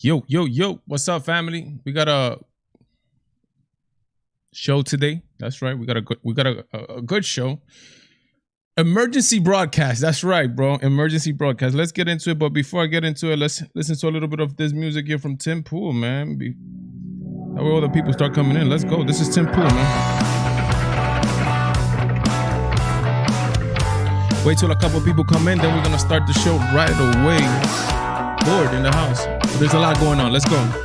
Yo, what's up, family? We got a show today. That's right. We got a good show. Emergency broadcast. That's right, bro. Emergency broadcast. Let's get into it. But before I get into it, let's listen to a little bit of this music here from Tim Pool, man. That way all the people start coming in. Let's go. This is Tim Pool, man. Wait till a couple people come in, then we're gonna start the show right away. Bored in the house. There's a lot going on. Let's go.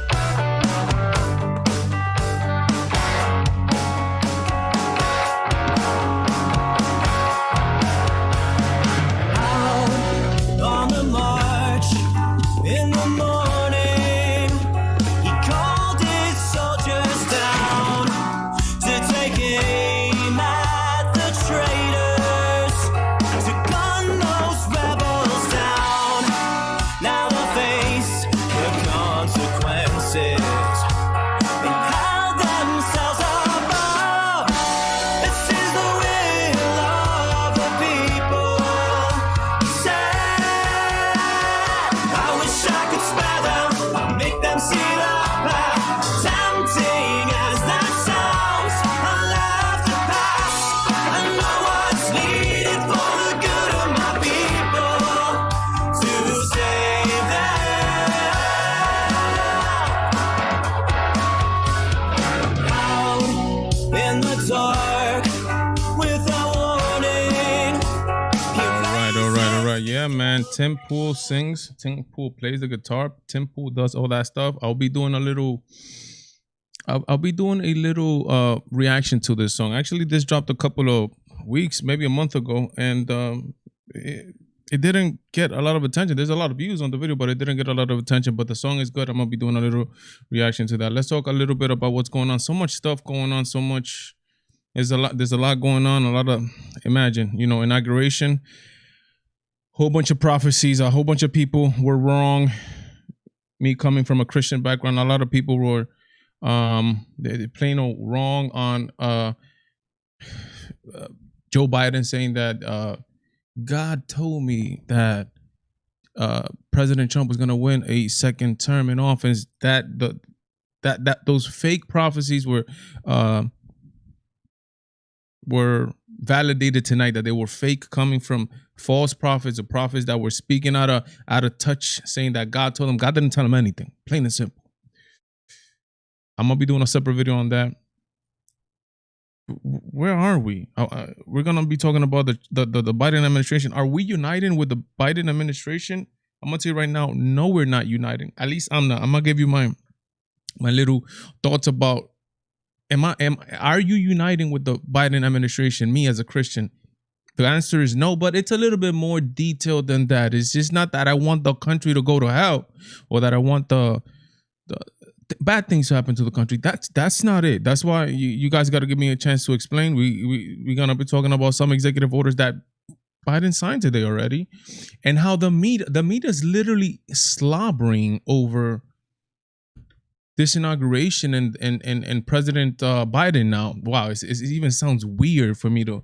Yeah, man. Tim Pool sings. Tim Pool plays the guitar. Tim Pool does all that stuff. I'll be doing a little reaction to this song. Actually, this dropped a couple of weeks, maybe a month ago, and it didn't get a lot of attention. There's a lot of views on the video, but it didn't get a lot of attention. But the song is good. I'm gonna be doing a little reaction to that. Let's talk a little bit about what's going on. So much stuff going on. So much. There's a lot going on. A lot of inauguration. Whole bunch of prophecies, a whole bunch of people were wrong. Me coming from a Christian background, a lot of people were plain old wrong on Joe Biden saying that God told me that President Trump was going to win a second term in office. That those fake prophecies were validated tonight, that they were fake, coming from false prophets or prophets that were speaking out of touch, saying that God told them. God didn't tell them anything, plain and simple. I'm gonna be doing a separate video on that. Where are we? We're gonna be talking about the Biden administration. Are we uniting with the Biden administration? I'm gonna tell you right now, no, we're not uniting. At least I'm not. I'm gonna give you my little thoughts about are you uniting with the Biden administration? Me as a Christian, the answer is no, but it's a little bit more detailed than that. It's just not that I want the country to go to hell, or that I want the bad things to happen to the country. That's not it. That's why you guys got to give me a chance to explain. We're gonna be talking about some executive orders that Biden signed today already, and how the media is literally slobbering over this inauguration and President Biden now. Wow, it even sounds weird for me to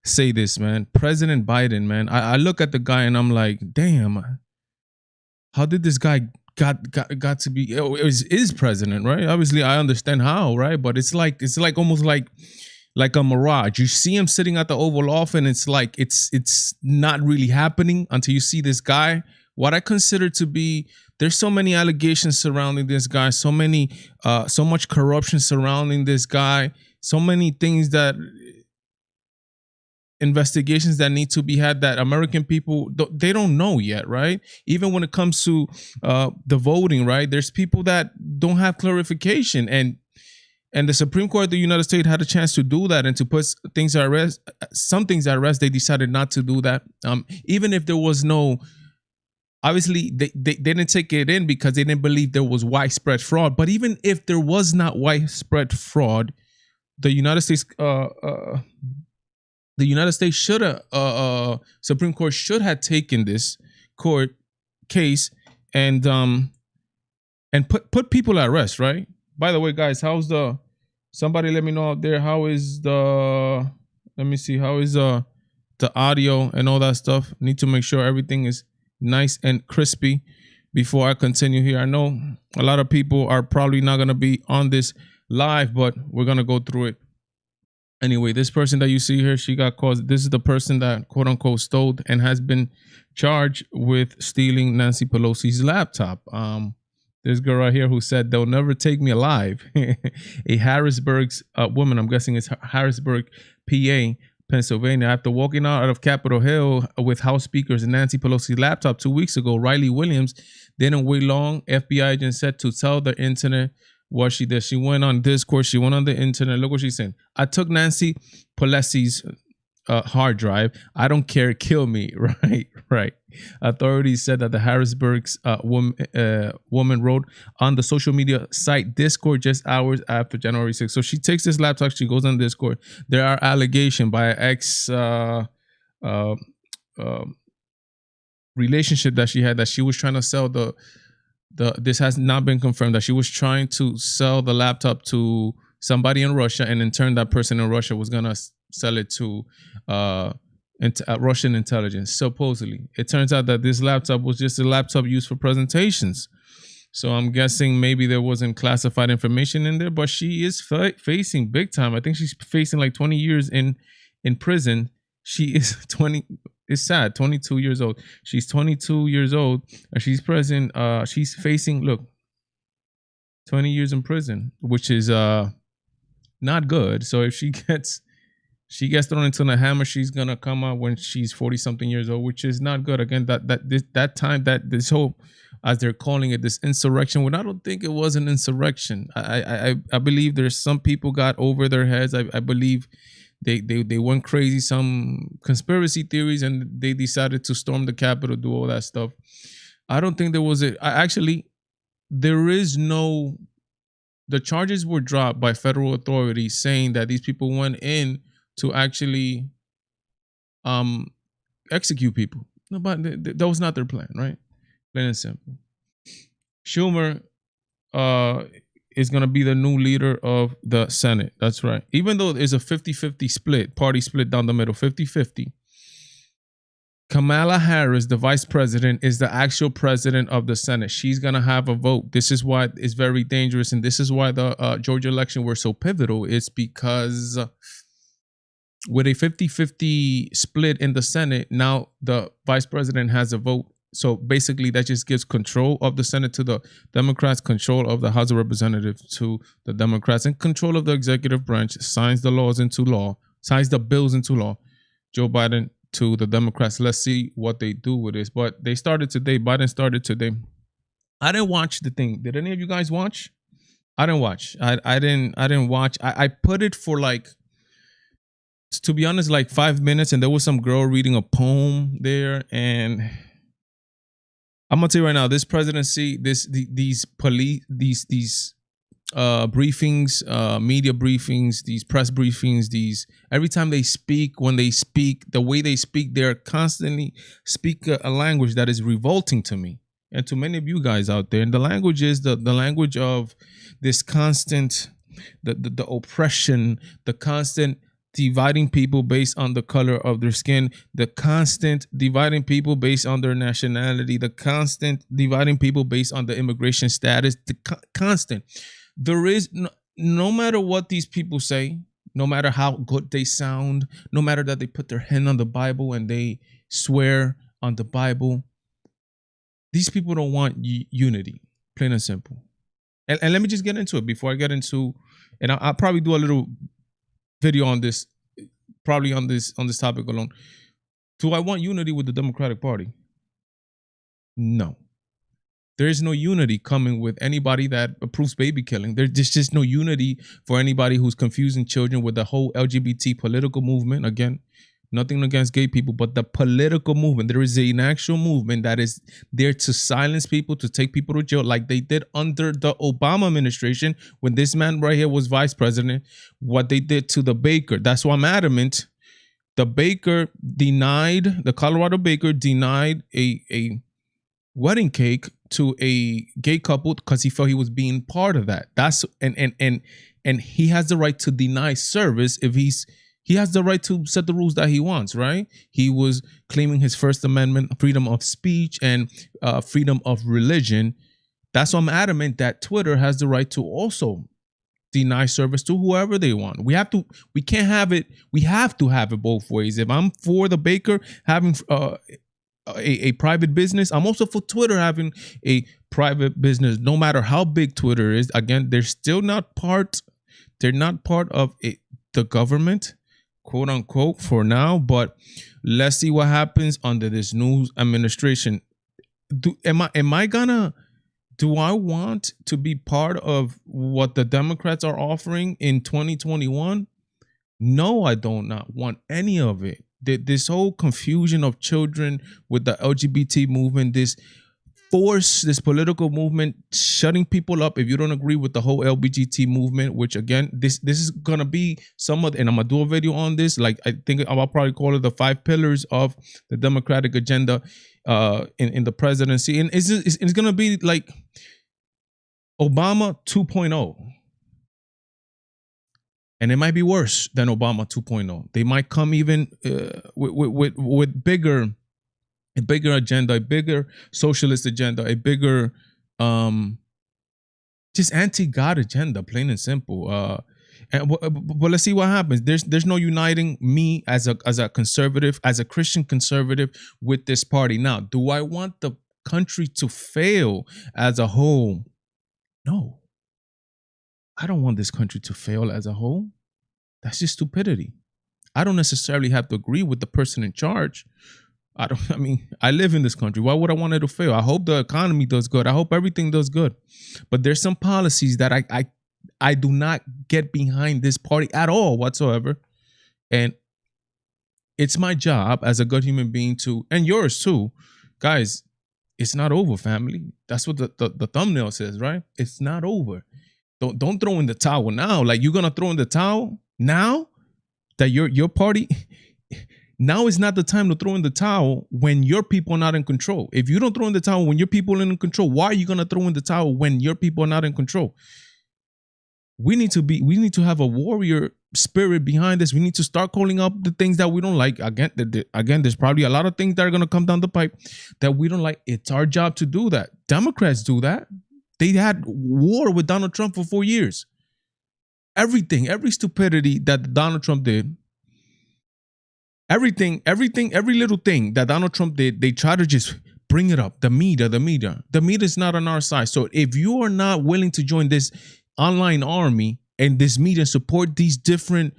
say this, man. President Biden, man. I look at the guy and I'm like, damn, how did this guy got to be is president, right? Obviously, I understand how, right? But it's like almost like a mirage. You see him sitting at the Oval Office, and it's like it's not really happening until you see this guy. What I consider to be, there's so many allegations surrounding this guy, so much corruption surrounding this guy, so many things, that investigations that need to be had, that American people, they don't know yet, right? Even when it comes to the voting, right? There's people that don't have clarification, and the Supreme Court of the United States had a chance to do that and to put things at rest. Some things at rest, they decided not to do that. Even if there was no, obviously they didn't take it in because they didn't believe there was widespread fraud. But even if there was not widespread fraud, the United States should have, Supreme Court should have taken this court case and put people at rest, right? By the way, guys, somebody let me know out there, how is the audio and all that stuff? Need to make sure everything is nice and crispy. before I continue here. I know a lot of people are probably not going to be on this live, but we're going to go through it. Anyway, this person that you see here, she got caught. This is the person that quote unquote stole and has been charged with stealing Nancy Pelosi's laptop. This girl right here who said they'll never take me alive. A Harrisburg's woman, I'm guessing it's Harrisburg, PA, Pennsylvania. After walking out of Capitol Hill with House Speaker's Nancy Pelosi's laptop 2 weeks ago, Riley Williams didn't wait long. FBI agent said to tell the internet what she did. She went on Discord. She went on the internet. Look what she's saying. I took Nancy Pelosi's hard drive. I don't care. Kill me. Right. Authorities said that the Harrisburg's woman wrote on the social media site Discord just hours after January 6th. So she takes this laptop. She goes on Discord. There are allegations by an ex relationship that she had that she was trying to sell this has not been confirmed, that she was trying to sell the laptop to somebody in Russia, and in turn that person in Russia was gonna sell it to Russian intelligence. Supposedly, it turns out that this laptop was just a laptop used for presentations. So I'm guessing maybe there wasn't classified information in there, but she is facing big time. I think she's facing like 20 years in prison. She is 20. It's sad. 22 years old. She's 22 years old, and she's present. She's facing 20 years in prison, which is not good. So if she gets thrown into the hammer, she's gonna come out when she's 40 something years old, which is not good. Again, this whole, as they're calling it, this insurrection. When I don't think it was an insurrection. I believe there's some people got over their heads. I believe they went crazy, some conspiracy theories, and they decided to storm the Capitol, do all that stuff. I don't think there was the charges were dropped by federal authorities saying that these people went in to actually execute people. No, but that was not their plan, right? Plain and simple. Schumer is going to be the new leader of the Senate. That's right. Even though it's a 50-50 split, party split down the middle, 50-50, Kamala Harris, the vice president, is the actual president of the Senate. She's going to have a vote. This is why it's very dangerous, and this is why the Georgia election were so pivotal. It's because with a 50-50 split in the Senate, now the vice president has a vote. So basically, that just gives control of the Senate to the Democrats, control of the House of Representatives to the Democrats, and control of the executive branch, signs the bills into law. Joe Biden to the Democrats. Let's see what they do with this. But they started today. Biden started today. I didn't watch the thing. Did any of you guys watch? I didn't watch. I didn't watch. I put it for to be honest, 5 minutes, and there was some girl reading a poem there, and I'm gonna tell you right now, this presidency, these briefings, media briefings, these press briefings, every time they speak, when they speak, the way they speak, they're constantly speak a language that is revolting to me and to many of you guys out there. And the language is the language of this constant, the oppression, the constant dividing people based on the color of their skin, the constant dividing people based on their nationality, the constant dividing people based on the immigration status, the constant. There is, no matter what these people say, no matter how good they sound, no matter that they put their hand on the Bible and they swear on the Bible, these people don't want unity, plain and simple. And let me just get into it before I get into, and I'll probably do a little video on this, probably on this topic alone. Do I want unity with the Democratic Party? No. There is no unity coming with anybody that approves baby killing. There's just no unity for anybody who's confusing children with the whole LGBT political movement. Again, nothing against gay people, but the political movement. There is an actual movement that is there to silence people, to take people to jail, like they did under the Obama administration when this man right here was vice president, what they did to the baker. That's why I'm adamant. The Colorado baker denied a wedding cake to a gay couple because he felt he was being part of that. And he has the right to deny service if he's He has the right to set the rules that he wants, right? He was claiming his First Amendment, freedom of speech, and freedom of religion. That's why I'm adamant that Twitter has the right to also deny service to whoever they want. We can't have it. We have to have it both ways. If I'm for the baker having a private business, I'm also for Twitter having a private business, no matter how big Twitter is. Again, they're not part of the government, quote unquote, for now. But let's see what happens under this new administration. Do I want to be part of what the Democrats are offering in 2021? No, I do not want any of it. This whole confusion of children with the LGBT movement, this political movement shutting people up if you don't agree with the whole LGBT movement, which again, this is gonna be and I'm gonna do a video on this. Like, I think I'll probably call it the 5 pillars of the Democratic agenda in the presidency. And it's gonna be like Obama 2.0. And it might be worse than Obama 2.0. They might come even with a bigger agenda, a bigger socialist agenda, a bigger just anti-God agenda, plain and simple. But let's see what happens. There's no uniting me as a conservative, as a Christian conservative, with this party. Now, do I want the country to fail as a whole? No. I don't want this country to fail as a whole. That's just stupidity. I don't necessarily have to agree with the person in charge. I live in this country. Why would I want it to fail? I hope the economy does good. I hope everything does good. But there's some policies that I do not get behind this party at all whatsoever. And it's my job as a good human being and yours too, guys, it's not over, family. That's what the thumbnail says, right? It's not over. Don't throw in the towel now. Like, you're gonna throw in the towel now that your party. Now is not the time to throw in the towel when your people are not in control. If you don't throw in the towel when your people are in control, why are you gonna throw in the towel when your people are not in control? We need to have a warrior spirit behind this. We need to start calling up the things that we don't like. Again, there's probably a lot of things that are gonna come down the pipe that we don't like. It's our job to do that. Democrats do that. They had war with Donald Trump for 4 years. Every stupidity that Donald Trump did, every little thing that Donald Trump did, they try to just bring it up. The media is not on our side. So if you are not willing to join this online army and this media, support these different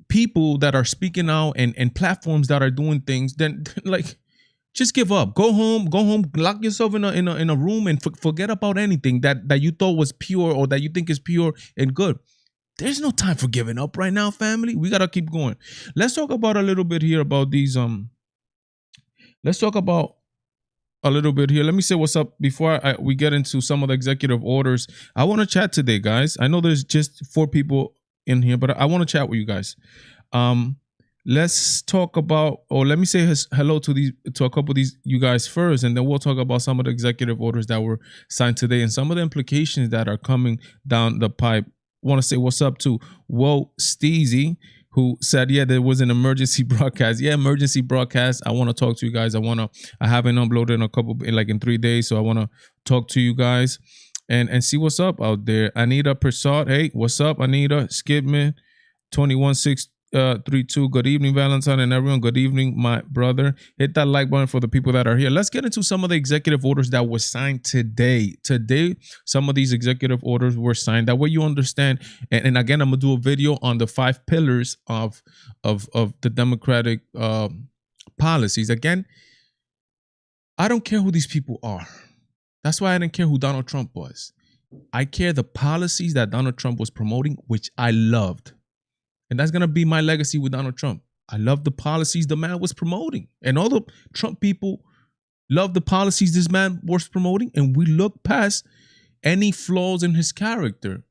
people that are speaking out and platforms that are doing things, then like, just give up. Go home, lock yourself in a room and forget about anything that you thought was pure or that you think is pure and good. There's no time for giving up right now, family. We got to keep going. Let's talk about a little bit here about these let's talk about a little bit here. Let me say what's up before we get into some of the executive orders. I want to chat today, guys. I know there's just 4 people in here, but I want to chat with you guys. Let's talk about, or let me say hello to a couple of these you guys first, and then we'll talk about some of the executive orders that were signed today and some of the implications that are coming down the pipe. Want to say what's up to Whoa Steezy, who said, yeah, there was an emergency broadcast. Yeah, emergency broadcast. I want to talk to you guys. I haven't uploaded in 3 days, so I want to talk to you guys and see what's up out there. Anita Persad, hey, what's up, Anita? Skidman 21632. Good evening, Valentine and everyone. Good evening, my brother. Hit that like button for the people that are here. Let's get into some of the executive orders that were signed today. Today, some of these executive orders were signed. That way you understand. And again, I'm gonna do a video on the 5 pillars of the Democratic policies. Again, I don't care who these people are. That's why I didn't care who Donald Trump was. I care the policies that Donald Trump was promoting, which I loved. And that's going to be my legacy with Donald Trump. I love the policies the man was promoting. And all the Trump people love the policies this man was promoting. And we look past any flaws in his character.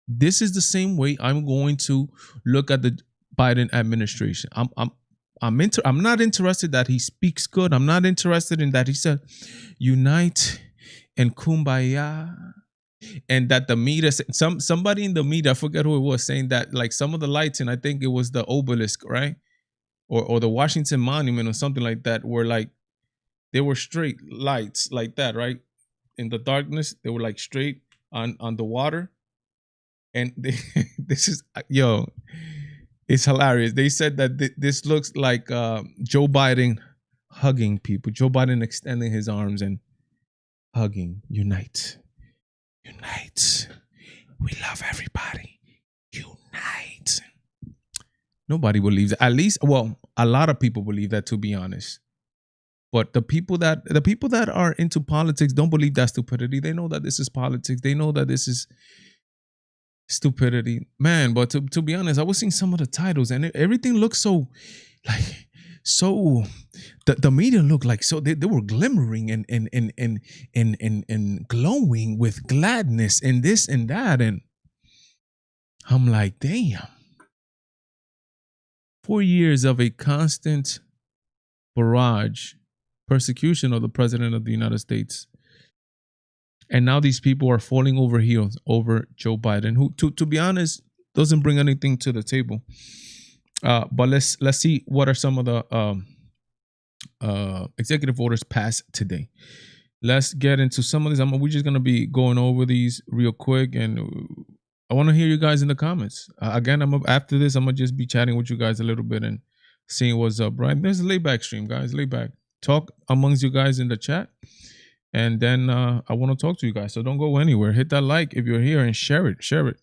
This is the same way I'm going to look at the Biden administration. I'm not interested that he speaks good. I'm not interested in that he said, unite and kumbaya. and that the media, somebody in the media, I forget who it was, saying that like some of the lights, and I think it was the obelisk, right, or the Washington Monument or something like that, were like they were straight lights like that, right, in the darkness. They were like straight on the water, and they, this is yo, it's hilarious. They said that this looks like Joe Biden hugging people. Joe Biden extending his arms and hugging. Unite. Unite. We love everybody. Unite. Nobody believes it. At least, well, a lot of people believe that, to be honest. But the people that are into politics don't believe that stupidity. They know that this is politics. They know that this is stupidity, man. But to be honest, I was seeing some of the titles, and everything looks so like so. The media looked like so they were glimmering and glowing with gladness and this and that, and I'm like, damn. 4 years of a constant barrage, persecution of the president of the United States. And now these people are falling over heels over Joe Biden, who, to be honest, doesn't bring anything to the table. But let's see what are some of the executive orders passed today. Let's get into some of these. We're just gonna be going over these real quick, and I want to hear you guys in the comments. Again, after this, I'm gonna just be chatting with you guys a little bit and seeing what's up. Right, there's a layback stream, guys. Layback, talk amongst you guys in the chat. And then I want to talk to you guys. So don't go anywhere. Hit that like if you're here and share it. Share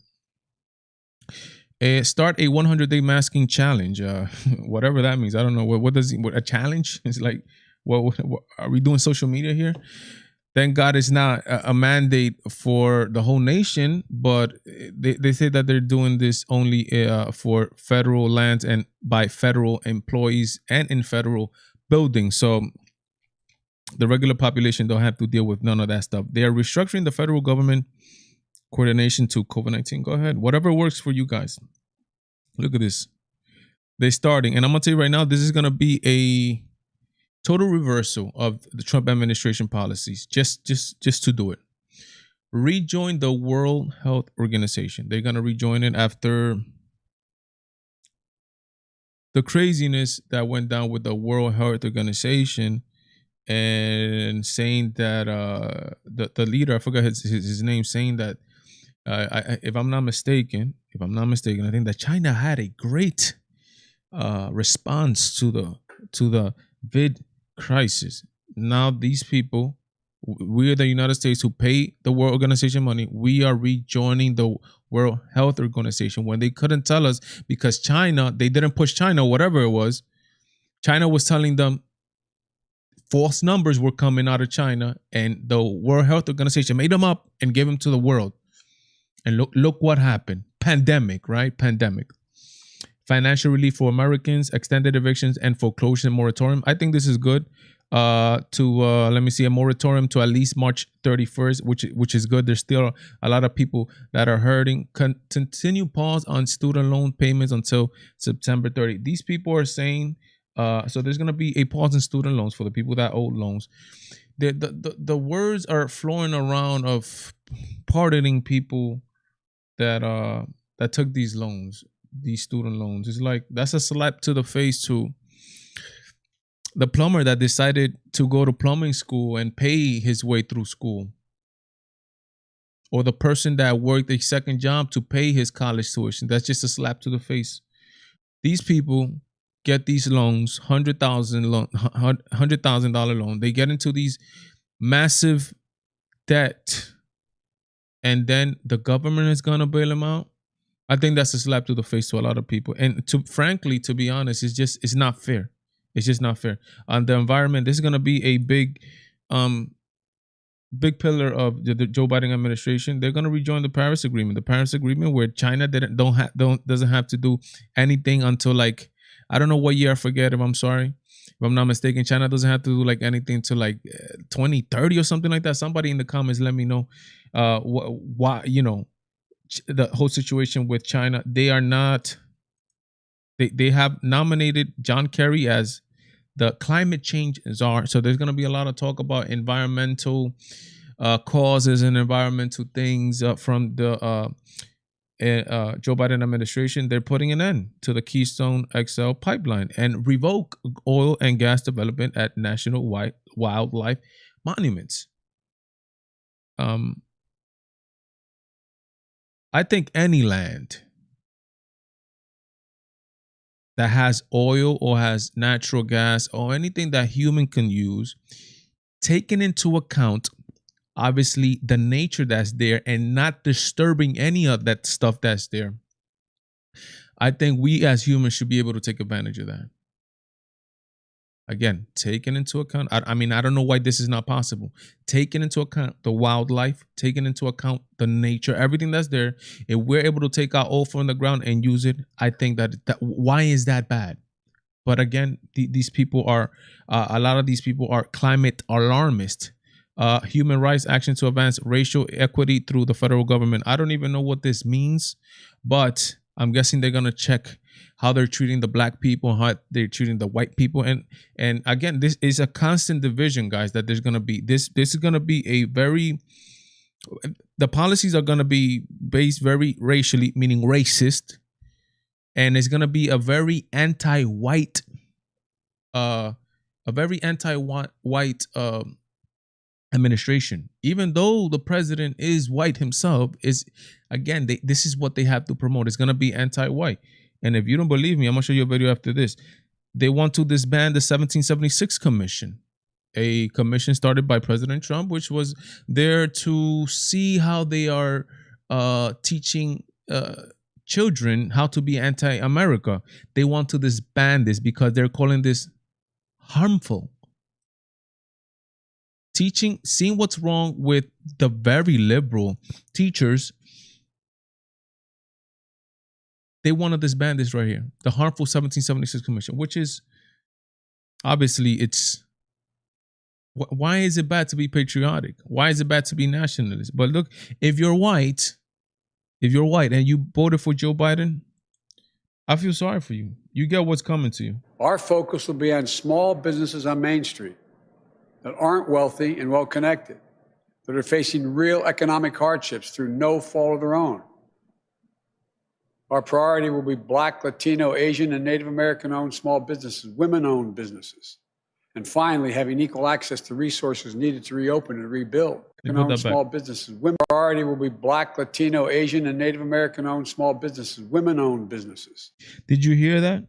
it. Start a 100-day masking challenge. Whatever that means. I don't know. What does a challenge? It's like, what are we doing social media here? Thank God it's not a mandate for the whole nation, but they say that they're doing this only for federal lands and by federal employees and in federal buildings. So the regular population don't have to deal with none of that stuff. They are restructuring the federal government coordination to COVID-19. Go ahead. Whatever works for you guys. Look at this. They're starting. And I'm going to tell you right now, this is going to be a total reversal of the Trump administration policies. Just to do it. Rejoin the World Health Organization. They're going to rejoin it after the craziness that went down with the World Health Organization, and saying that the leader, I forgot his name, saying that if I'm not mistaken, I think that China had a great response to the vid crisis. Now these people, we are the United States who pay the World Organization money. We are rejoining the World Health Organization when they couldn't tell us because China, they didn't push China, whatever it was. China was telling them false numbers were coming out of China, and the World Health Organization made them up and gave them to the world. And look what happened. Pandemic, right? Pandemic. Financial relief for Americans, extended evictions and foreclosure moratorium. I think this is good. Let me see, a moratorium to at least March 31st, which is good. There's still a lot of people that are hurting. Continue pause on student loan payments until September 30. These people are saying so there's going to be a pause in student loans for the people that owe loans. The words are flowing around of pardoning people that took these loans, these student loans. It's like that's a slap to the face to the plumber that decided to go to plumbing school and pay his way through school, or the person that worked a second job to pay his college tuition. That's just a slap to the face. These people get these loans, $100,000 loan. They get into these massive debt, and then the government is gonna bail them out. I think that's a slap to the face to a lot of people. And frankly, to be honest, it's not fair. It's just not fair. On the environment, this is gonna be a big pillar of the Joe Biden administration. They're gonna rejoin the Paris Agreement. The Paris Agreement, where China doesn't have to do anything until like, I don't know what year, I forget, if I'm sorry. If I'm not mistaken, China doesn't have to do like anything to like 2030 or something like that. Somebody in the comments let me know why, the whole situation with China. They are not, they have nominated John Kerry as the climate change czar. So there's going to be a lot of talk about environmental causes and environmental things from the Joe Biden administration, they're putting an end to the Keystone XL pipeline and revoke oil and gas development at national wildlife monuments. I think any land that has oil or has natural gas or anything that human can use, taking into account obviously the nature that's there and not disturbing any of that stuff that's there, I think we as humans should be able to take advantage of that. Again, taking into account, I mean, I don't know why this is not possible. Taking into account the wildlife, taking into account the nature, everything that's there, if we're able to take our oil from the ground and use it, I think that why is that bad? But again, these people are, a lot of these people are climate alarmists. Human rights action to advance racial equity through the federal government. I don't even know what this means, but I'm guessing they're gonna check how they're treating the black people, how they're treating the white people, and again, this is a constant division, guys. That there's gonna be this is gonna be a very, the policies are gonna be based very racially, meaning racist, and it's gonna be a very anti-white, administration. Even though the president is white himself, is again, this is what they have to promote. It's gonna be anti-white. And if you don't believe me, I'm gonna show you a video after this. They want to disband the 1776 Commission, a commission started by President Trump, which was there to see how they are teaching children how to be anti-America. They want to disband this because they're calling this harmful. Teaching, seeing what's wrong with the very liberal teachers, they want to disband this right here, the harmful 1776 Commission, which is obviously why is it bad to be patriotic? Why is it bad to be nationalist? But look, if you're white and you voted for Joe Biden, I feel sorry for you. You get what's coming to you. Our focus will be on small businesses on Main Street that aren't wealthy and well-connected, that are facing real economic hardships through no fault of their own. Our priority will be Black, Latino, Asian, and Native American-owned small businesses, women-owned businesses, and finally, having equal access to resources needed to reopen and rebuild. Small businesses. Women priority will be Black, Latino, Asian, and Native American-owned small businesses, women-owned businesses. Did you hear that?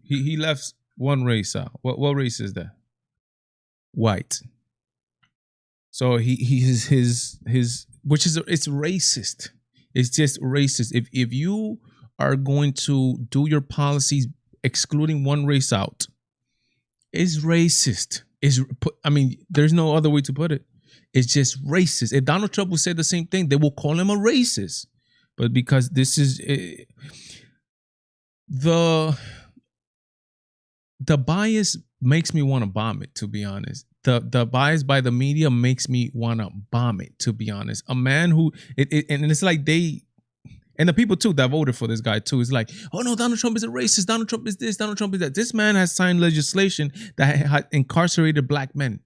He left one race out. What race is that? White. So his which is, it's racist. It's just racist. If you are going to do your policies excluding one race out, it's racist. I mean, there's no other way to put it. It's just racist. If Donald Trump would say the same thing, they will call him a racist. But because this is the bias makes me want to vomit, to be honest. The bias by the media makes me want to vomit, to be honest. A man who and it's like they, and the people too that voted for this guy too, is like, oh no, Donald Trump is a racist, Donald Trump is this, Donald Trump is that. This man has signed legislation that had incarcerated black men.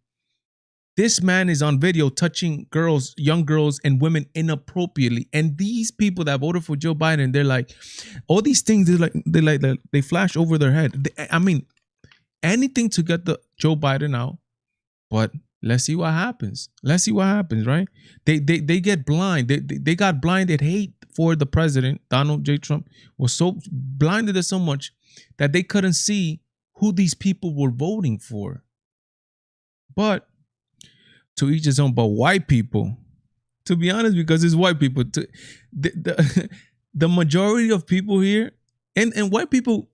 This man is on video touching girls, young girls and women inappropriately. And these people that voted for Joe Biden, they're like, all these things, they flash over their head. I mean, anything to get the Joe Biden out, but let's see what happens. Let's see what happens, right? They get blind. They got blinded hate for the president. Donald J. Trump was so blinded to so much that they couldn't see who these people were voting for. But to each his own. But white people, to be honest, because it's white people, the majority of people here, and white people,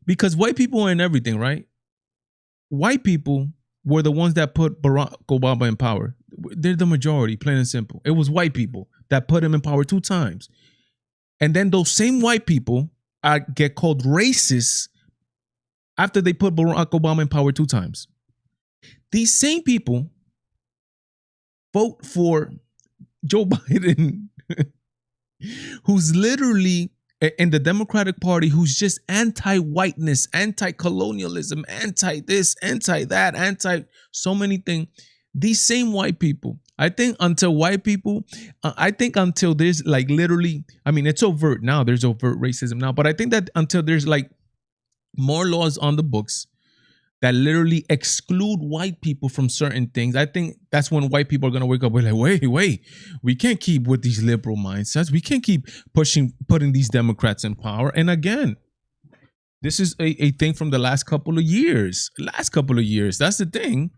because white people are in everything, right? White people were the ones that put Barack Obama in power. They're the majority, plain and simple. It was white people that put him in power 2 times. And then those same white people get called racists after they put Barack Obama in power 2 times. These same people vote for Joe Biden, who's literally in the Democratic Party, who's just anti-whiteness, anti-colonialism, anti-this, anti-that, anti so many things. These same white people, I think until white people, I think until there's like literally, I mean, it's overt now, there's overt racism now, but I think that until there's like more laws on the books that literally exclude white people from certain things, I think that's when white people are going to wake up. We're like, wait, we can't keep with these liberal mindsets. We can't keep putting these Democrats in power. And again, this is a thing from the last couple of years. That's the thing.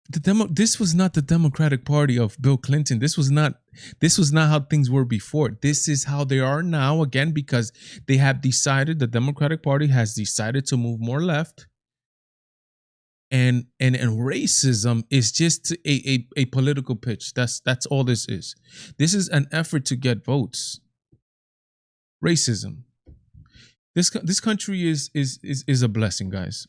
This was not the Democratic Party of Bill Clinton. This was not how things were before. This is how they are now, again, because they have decided, the Democratic Party has decided to move more left. And racism is just a political pitch. That's all this is. This is an effort to get votes. Racism. This country is a blessing, guys.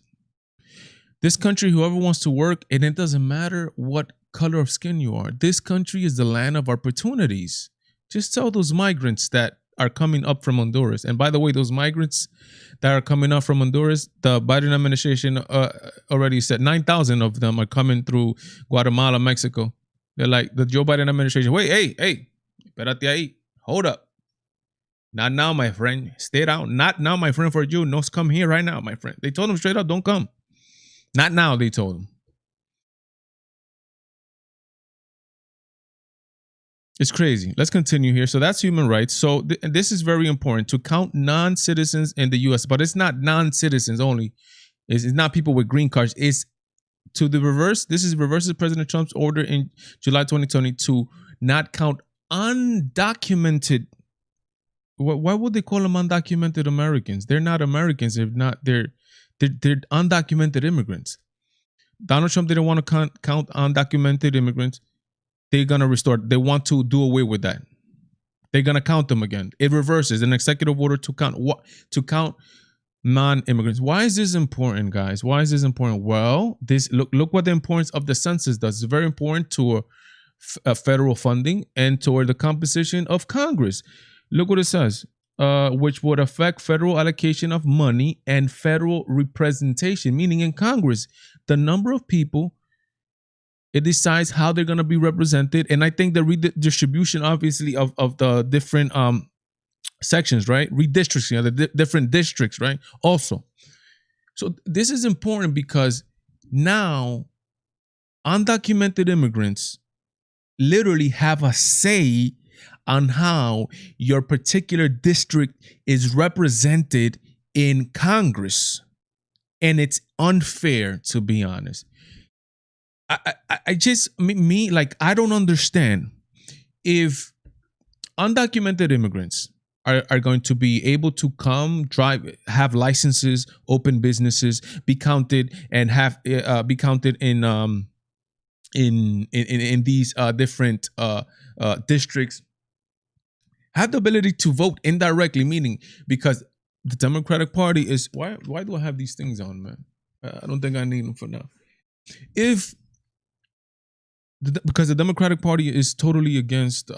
This country, whoever wants to work, and it doesn't matter what color of skin you are, this country is the land of opportunities. Just tell those migrants that are coming up from Honduras. And by the way, those migrants that are coming up from Honduras, the Biden administration already said 9,000 of them are coming through Guatemala, Mexico. They're like, the Joe Biden administration, wait, hey, espérate ahí, hold up. Not now, my friend. Stay down. Not now, my friend, for you. No, come here right now, my friend. They told him straight up, don't come. Not now, they told him. It's crazy. Let's continue here. So that's human rights. So this is very important, to count non-citizens in the U.S., but it's not non-citizens only. It's not people with green cards. It's to the reverse. This is reverses President Trump's order in July 2020 to not count undocumented. Why would they call them undocumented Americans? They're not Americans. They're undocumented immigrants. Donald Trump didn't want to count undocumented immigrants. They're going to restore. They want to do away with that. They're going to count them again. It reverses an executive order to count non-immigrants. Why is this important, guys? Why is this important? Well, look what the importance of the census does. It's very important to federal funding and toward the composition of Congress. Look what it says. Which would affect federal allocation of money and federal representation, meaning in Congress, the number of people, it decides how they're going to be represented. And I think the redistribution, obviously, of the different sections, right? Redistricting, the different districts, right? Also. So this is important because now undocumented immigrants literally have a say on how your particular district is represented in Congress. And it's unfair, to be honest. I don't understand if undocumented immigrants are going to be able to come, drive, have licenses, open businesses, be counted, and have be counted in these different districts, have the ability to vote indirectly, meaning because the Democratic Party is why do I have these things on, man? I don't think I need them for now. Because the Democratic Party is totally against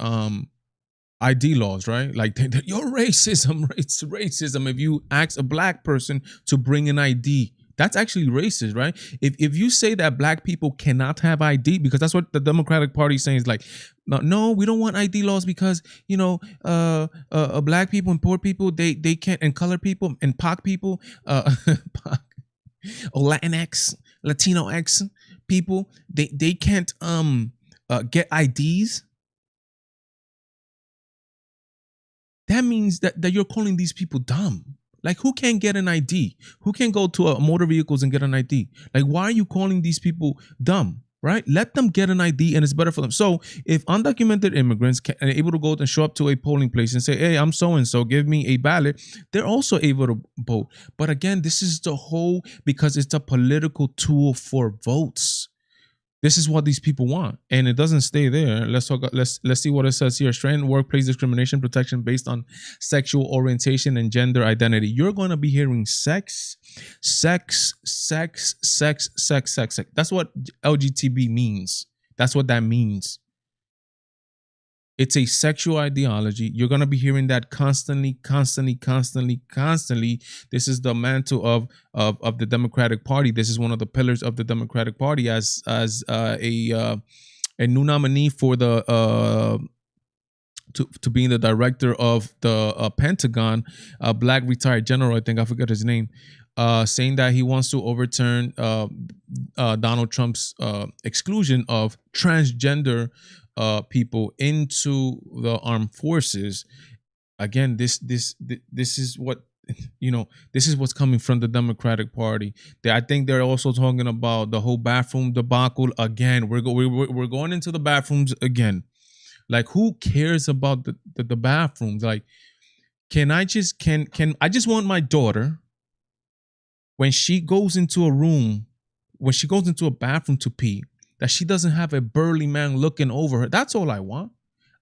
ID laws, right? Like you're racism, it's racism. If you ask a black person to bring an ID, that's actually racist, right? If you say that black people cannot have ID, because that's what the Democratic Party is saying, is like, no, we don't want ID laws because black people and poor people they can't, and colored people and POC people, or Latinx, Latino X people, they can't get IDs. That means that you're calling these people dumb. Like, who can get an ID? Who can go to a motor vehicles and get an ID? Like, why are you calling these people dumb, right? Let them get an ID and it's better for them. So if undocumented immigrants are able to go and show up to a polling place and say, hey, I'm so-and-so, give me a ballot, they're also able to vote. But again, this is because it's a political tool for votes. This is what these people want, and it doesn't stay there. Let's see what it says here. Strengthen workplace discrimination protection based on sexual orientation and gender identity. You're going to be hearing sex. That's what LGTB means. That's what that means. It's a sexual ideology. You're gonna be hearing that constantly, constantly, constantly, constantly. This is the mantle of the Democratic Party. This is one of the pillars of the Democratic Party as a new nominee for the to being the director of the Pentagon, a black retired general, I think I forgot his name, saying that he wants to overturn Donald Trump's exclusion of transgender people into the armed forces. Again, this is what this is what's coming from the Democratic Party. I think they're also talking about the whole bathroom debacle again. We're going into the bathrooms again. Like, who cares about the bathrooms? Like, can I just want my daughter, when she goes into a room, when she goes into a bathroom to pee, that she doesn't have a burly man looking over her. That's all I want.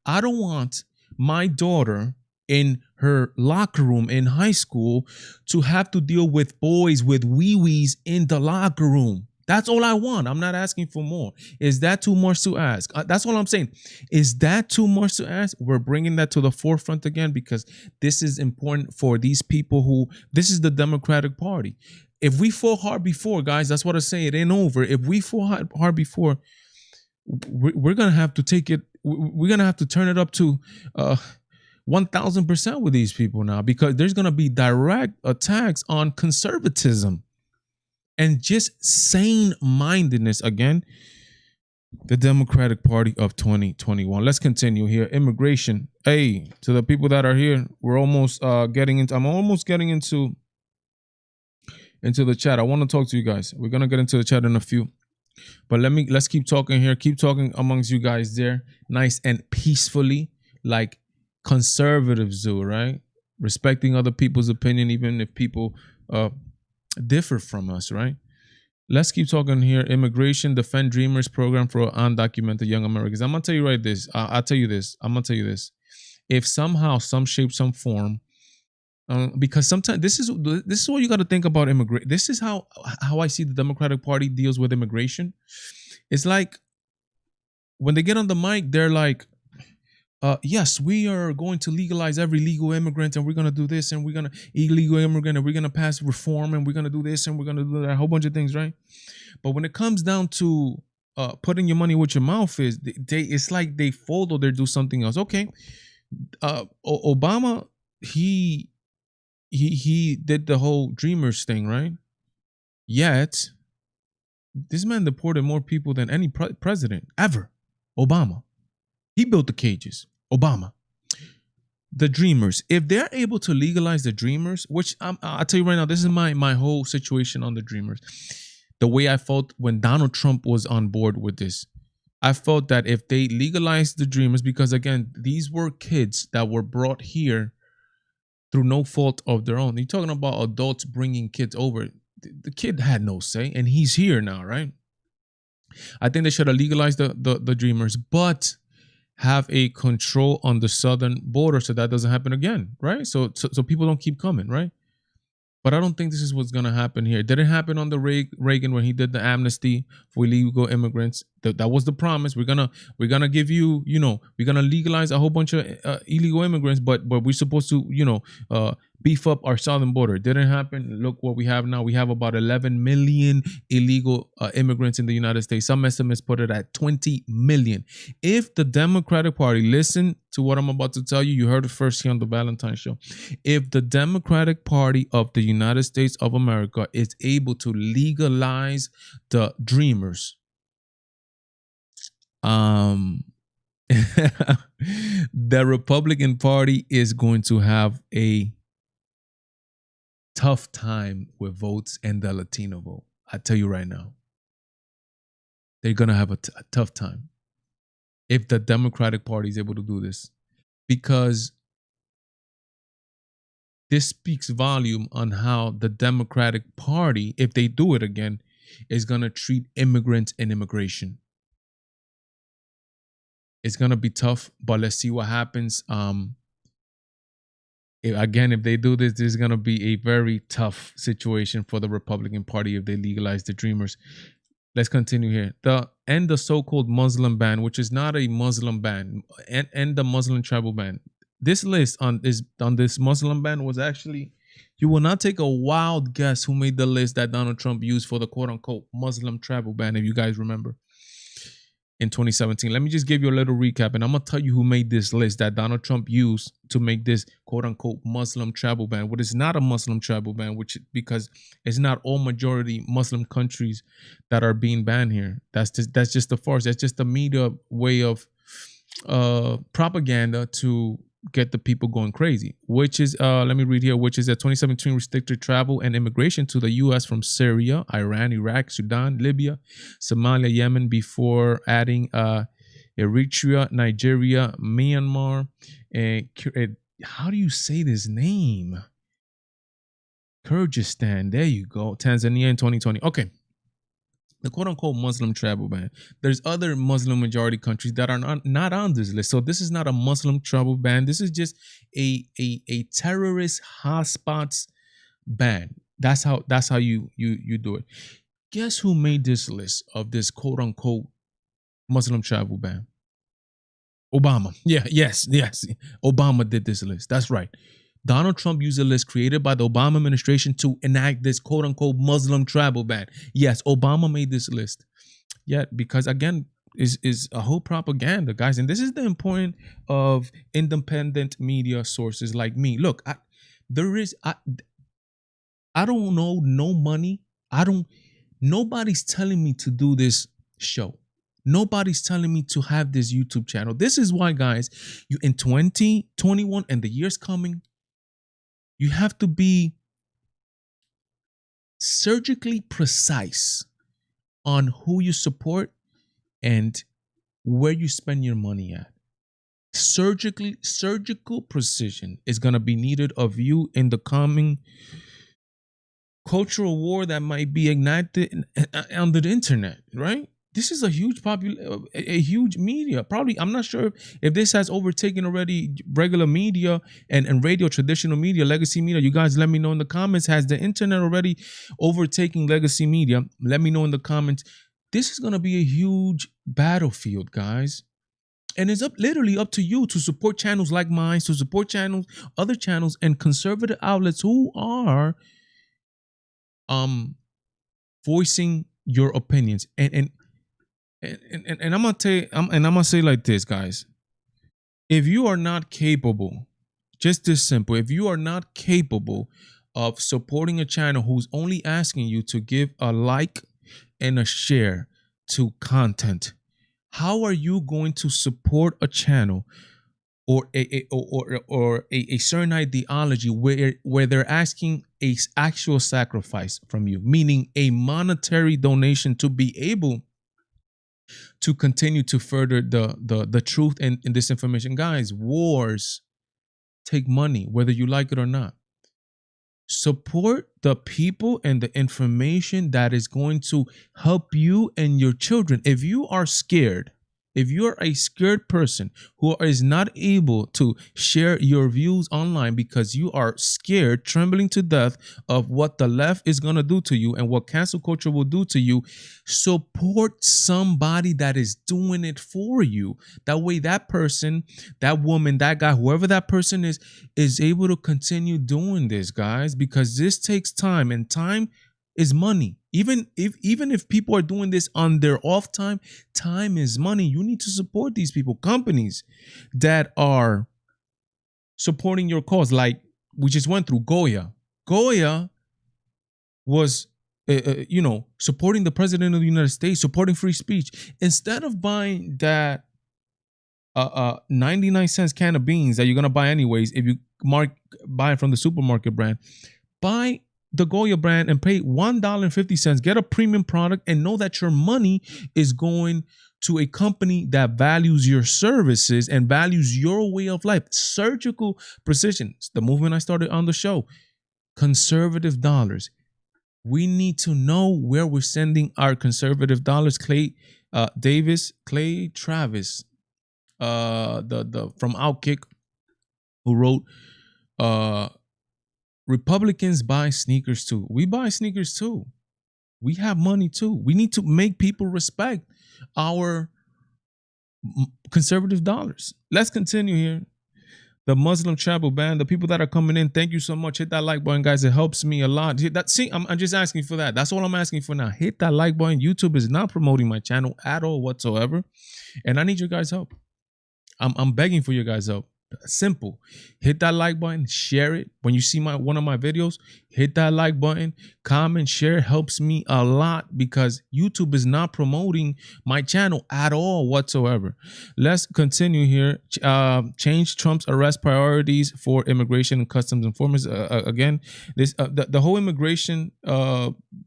I don't want my daughter in her locker room in high school to have to deal with boys with wee-wees in the locker room. That's all I want. I'm not asking for more. Is that too much to ask? That's all I'm saying. Is that too much to ask? We're bringing that to the forefront again because this is important for these people who, this is the Democratic Party. If we fought hard before, guys, that's what I say. It ain't over. If we fought hard before, we're going to have to take it. We're going to have to turn it up to 1,000% with these people now, because there's going to be direct attacks on conservatism and just sane mindedness. Again, the Democratic Party of 2021. Let's continue here. Immigration. Hey, to the people that are here, we're almost getting into, I'm almost getting into the chat. I want to talk to you guys. We're going to get into the chat in a few. But let's keep talking here. Keep talking amongst you guys there. Nice and peacefully, like conservatives do, right? Respecting other people's opinion, even if people differ from us, right? Let's keep talking here. Immigration, Defend Dreamers program for undocumented young Americans. I'm gonna tell you this. I'll tell you this. I'm gonna tell you this. If somehow, some shape, some form, because sometimes this is what you got to think about immigration. This is how I see the Democratic Party deals with immigration. It's like when they get on the mic, they're like, yes, we are going to legalize every legal immigrant, and we're going to do this, and we're going to illegal immigrant, and we're going to pass reform, and we're going to do this, and we're going to do that, a whole bunch of things, right? But when it comes down to putting your money with your mouth, it's like they fold or they do something else. Okay, Obama, he did the whole Dreamers thing, right? Yet this man deported more people than any president ever. Obama, he built the cages. Obama. The Dreamers, if they're able to legalize the Dreamers, which I'll tell you right now, this is my whole situation on the Dreamers. The way I felt when Donald Trump was on board with this, I felt that if they legalized the Dreamers, because again, these were kids that were brought here through no fault of their own. You're talking about adults bringing kids over. The kid had no say, and he's here now, right? I think they should have legalized the Dreamers, but have a control on the southern border so that doesn't happen again, right? So people don't keep coming, right? But I don't think this is what's going to happen here. Did it happen on the Reagan when he did the amnesty for illegal immigrants? That was the promise. We're gonna give you, we're gonna legalize a whole bunch of illegal immigrants, but we're supposed to, beef up our southern border. It didn't happen. Look what we have now. We have about 11 million illegal immigrants in the United States. Some estimates put it at 20 million. If the Democratic Party, listen to what I'm about to tell you, you heard it first here on the Valentine show. If the Democratic Party of the United States of America is able to legalize the Dreamers, the Republican Party is going to have a tough time with votes and the Latino vote. I tell you right now, they're going to have a tough time if the Democratic Party is able to do this, because this speaks volume on how the Democratic Party, if they do it again, is going to treat immigrants and immigration. It's going to be tough, but let's see what happens. If they do this, this is going to be a very tough situation for the Republican Party if they legalize the Dreamers. Let's continue here. The so-called Muslim ban, which is not a Muslim ban, and the Muslim travel ban. This list on this Muslim ban was actually, you will not take a wild guess who made the list that Donald Trump used for the quote unquote Muslim travel ban, if you guys remember in 2017. Let me just give you a little recap, and I'm gonna tell you who made this list that Donald Trump used to make this quote unquote Muslim travel ban. What is not a Muslim travel ban, which because it's not all majority Muslim countries that are being banned here. That's just a farce. That's just a media way of propaganda to get the people going crazy, which is let me read here, which is that 2017 restricted travel and immigration to the US from Syria, Iran, Iraq, Sudan, Libya, Somalia, Yemen, before adding Eritrea, Nigeria, Myanmar, and how do you say this name? Kyrgyzstan. There you go. Tanzania in 2020. Okay. The quote unquote Muslim travel ban. There's other Muslim majority countries that are not on this list. So this is not a Muslim travel ban. This is just a terrorist hotspots ban. That's how you do it. Guess who made this list of this quote unquote Muslim travel ban? Obama. Yeah, yes. Obama did this list. That's right. Donald Trump used a list created by the Obama administration to enact this quote unquote Muslim travel ban. Yes, Obama made this list. Yet, because again, is a whole propaganda, guys. And this is the important of independent media sources like me. Look, I don't know no money. Nobody's telling me to do this show. Nobody's telling me to have this YouTube channel. This is why, guys, you in 2021 and the years coming, you have to be surgically precise on who you support and where you spend your money at. Surgical precision is going to be needed of you in the coming cultural war that might be ignited on the internet, right? This is a huge a huge media. Probably, I'm not sure if this has overtaken already regular media and radio, traditional media, legacy media. You guys let me know in the comments. Has the internet already overtaking legacy media? Let me know in the comments. This is gonna be a huge battlefield, guys. And it's literally up to you to support channels like mine, to support channels, other channels, and conservative outlets who are voicing your opinions. And I'm gonna tell you, I'm gonna say like this, guys. If you are not capable, just this simple, if you are not capable of supporting a channel who's only asking you to give a like and a share to content, how are you going to support a channel or a certain ideology where they're asking a actual sacrifice from you, meaning a monetary donation to be able to continue to further the truth and disinformation? Guys, wars take money, whether you like it or not. Support the people and the information that is going to help you and your children. If you are scared, if you're a scared person who is not able to share your views online because you are scared, trembling to death of what the left is going to do to you and what cancel culture will do to you, support somebody that is doing it for you. That way, that person, that woman, that guy, whoever that person is able to continue doing this, guys, because this takes time, and time is money. Even if people are doing this on their off time, time is money. You need to support these people, companies that are supporting your cause. Like we just went through Goya. Goya was, supporting the president of the United States, supporting free speech. Instead of buying that 99 cents can of beans that you're gonna buy anyways, if you buy it from the supermarket brand, buy the Goya brand and pay $1.50, get a premium product, and know that your money is going to a company that values your services and values your way of life. Surgical precision. It's the movement I started on the show. Conservative dollars. We need to know where we're sending our conservative dollars. Clay Travis, the from Outkick, who wrote, Republicans buy sneakers too. We buy sneakers too. We have money too. We need to make people respect our conservative dollars. Let's continue here. The Muslim travel ban, the people that are coming in, thank you so much. Hit that like button, guys. It helps me a lot. I'm just asking for that. That's all I'm asking for now. Hit that like button. YouTube is not promoting my channel at all whatsoever. And I need your guys' help. I'm begging for your guys' help. Simple. Hit that like button, share it. When you see one of my videos, hit that like button, comment, share. Helps me a lot because YouTube is not promoting my channel at all whatsoever. Let's continue here. Change Trump's arrest priorities for immigration and customs enforcement. Again, this the whole immigration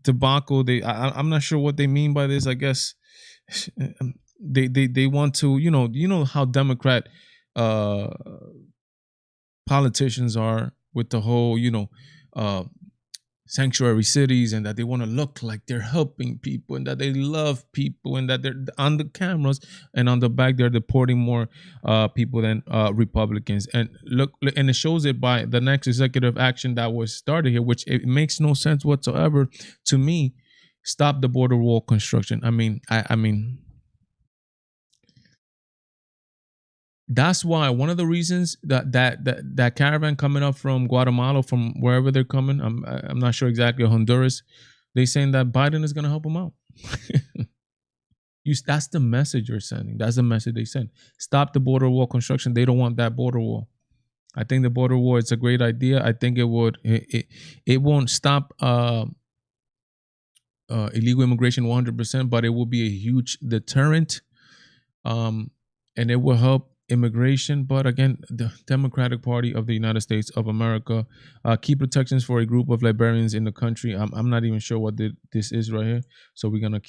debacle. I'm not sure what they mean by this. I guess they want to, you know how Democrat politicians are with the whole, sanctuary cities, and that they want to look like they're helping people and that they love people and that they're on the cameras, and on the back they're deporting more people than Republicans. And look, and it shows it by the next executive action that was started here, which it makes no sense whatsoever to me. Stop the border wall construction. I mean, that's why one of the reasons that caravan coming up from Guatemala, from wherever they're coming, I'm not sure exactly, Honduras, they saying that Biden is going to help them out. That's the message you're sending. That's the message they send. Stop the border wall construction. They don't want that border wall. I think the border wall is a great idea. I think it won't stop illegal immigration 100%, but it will be a huge deterrent, and it will help immigration. But again, the Democratic Party of the United States of America, key protections for a group of librarians in the country. I'm not even sure what this is right here, so we're gonna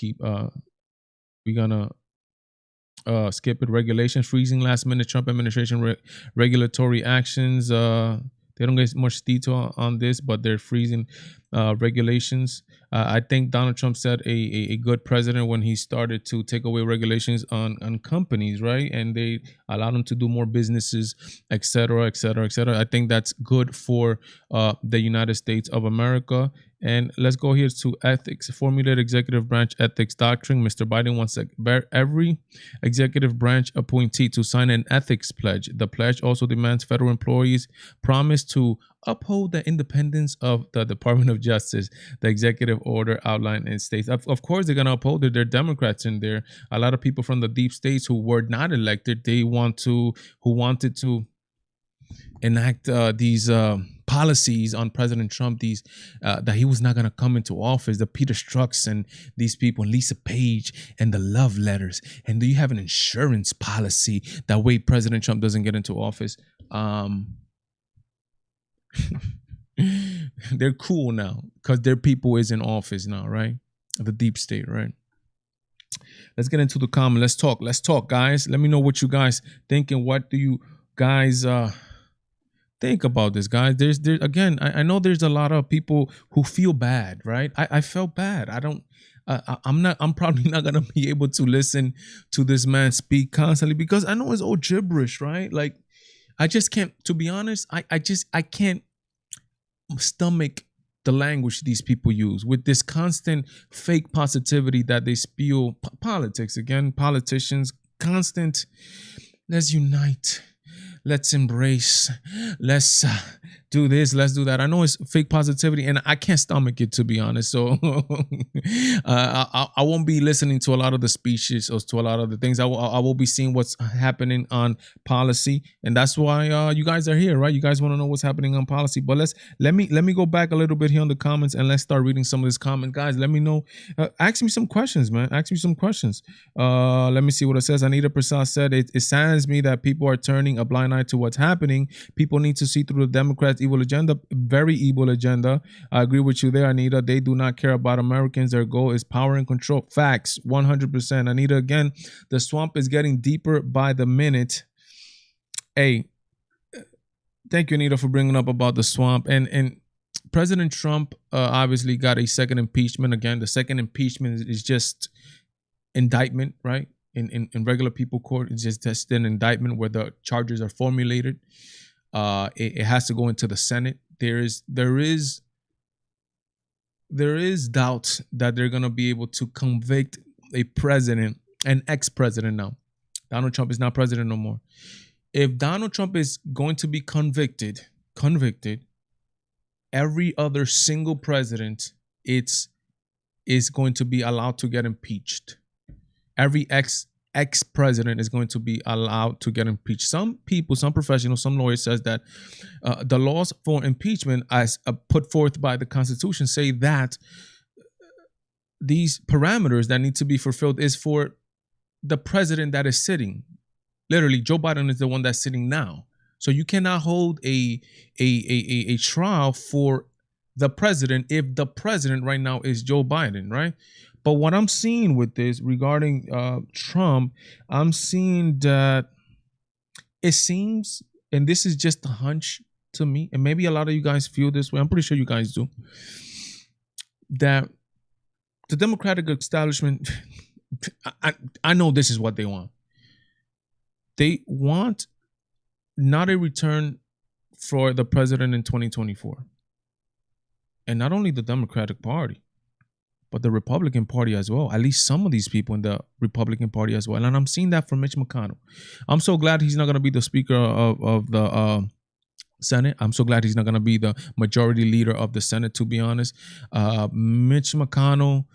skip it. Regulations, freezing last minute Trump administration regulatory actions. They don't get much detail on this, but they're freezing regulations. I think Donald Trump set a good precedent when he started to take away regulations on companies, right? And they allowed them to do more businesses, et cetera, et cetera, et cetera. I think that's good for the United States of America. And let's go here to ethics. Formulate executive branch ethics doctrine. Mr. Biden wants every executive branch appointee to sign an ethics pledge. The pledge also demands federal employees promise to uphold the independence of the Department of Justice. The executive order outlined in states. Of course, they're going to uphold it. There are Democrats in there. A lot of people from the deep states who were not elected, who wanted to enact these policies on President Trump, these that he was not going to come into office, the Peter Strzok's and these people, and Lisa Page, and the love letters. And do you have an insurance policy that way President Trump doesn't get into office? They're cool now because their people is in office now, right? The deep state, right? Let's get into the comment. Let's talk, guys. Let me know what you guys thinking. What do you guys think about this, guys? There's again, I know there's a lot of people who feel bad, right? I felt bad. I'm probably not gonna be able to listen to this man speak constantly because I know it's all gibberish, right? Like, I just can't, to be honest, I can't stomach the language these people use with this constant fake positivity that they spew. Politics, again, politicians, constant, let's unite, let's embrace, let's do this, let's do that. I know it's fake positivity and I can't stomach it, to be honest. So I won't be listening to a lot of the speeches or to a lot of the things. I will be seeing what's happening on policy, and that's why you guys are here, right? You guys want to know what's happening on policy. But let me go back a little bit here on the comments and let's start reading some of this comment, guys. Let me know. Ask me some questions, man. Ask me some questions. Let me see what it says. Anita Prasad said it saddens me that people are turning a blind eye to what's happening. People need to see through the Democrats' evil agenda, very evil agenda. I agree with you there, Anita. They do not care about Americans. Their goal is power and control. Facts, 100%. Anita, again, the swamp is getting deeper by the minute. Hey, thank you, Anita, for bringing up about the swamp. And President Trump obviously got a second impeachment. Again, the second impeachment is just indictment, right? In regular people court, it's just an indictment where the charges are formulated. It has to go into the Senate. There is there is doubt that they're gonna be able to convict a president, an ex-president now. Donald Trump is not president no more. If Donald Trump is going to be convicted, every other single president it's is going to be allowed to get impeached. Every ex president is going to be allowed to get impeached. Some people, some professionals, some lawyers says that the laws for impeachment, as put forth by the Constitution, say that these parameters that need to be fulfilled is for the president that is sitting. Literally, Joe Biden is the one that's sitting now. So you cannot hold a trial for the president if the president right now is Joe Biden, right? But what I'm seeing with this regarding Trump, I'm seeing that it seems, and this is just a hunch to me, and maybe a lot of you guys feel this way. I'm pretty sure you guys do, that the Democratic establishment, I know this is what they want. They want not a return for the president in 2024. And not only the Democratic Party, but the Republican Party as well. At least some of these people in the Republican Party as well. And I'm seeing that from Mitch McConnell. I'm so glad he's not going to be the Speaker of the Senate. I'm so glad he's not going to be the majority leader of the Senate, to be honest. Mitch McConnell,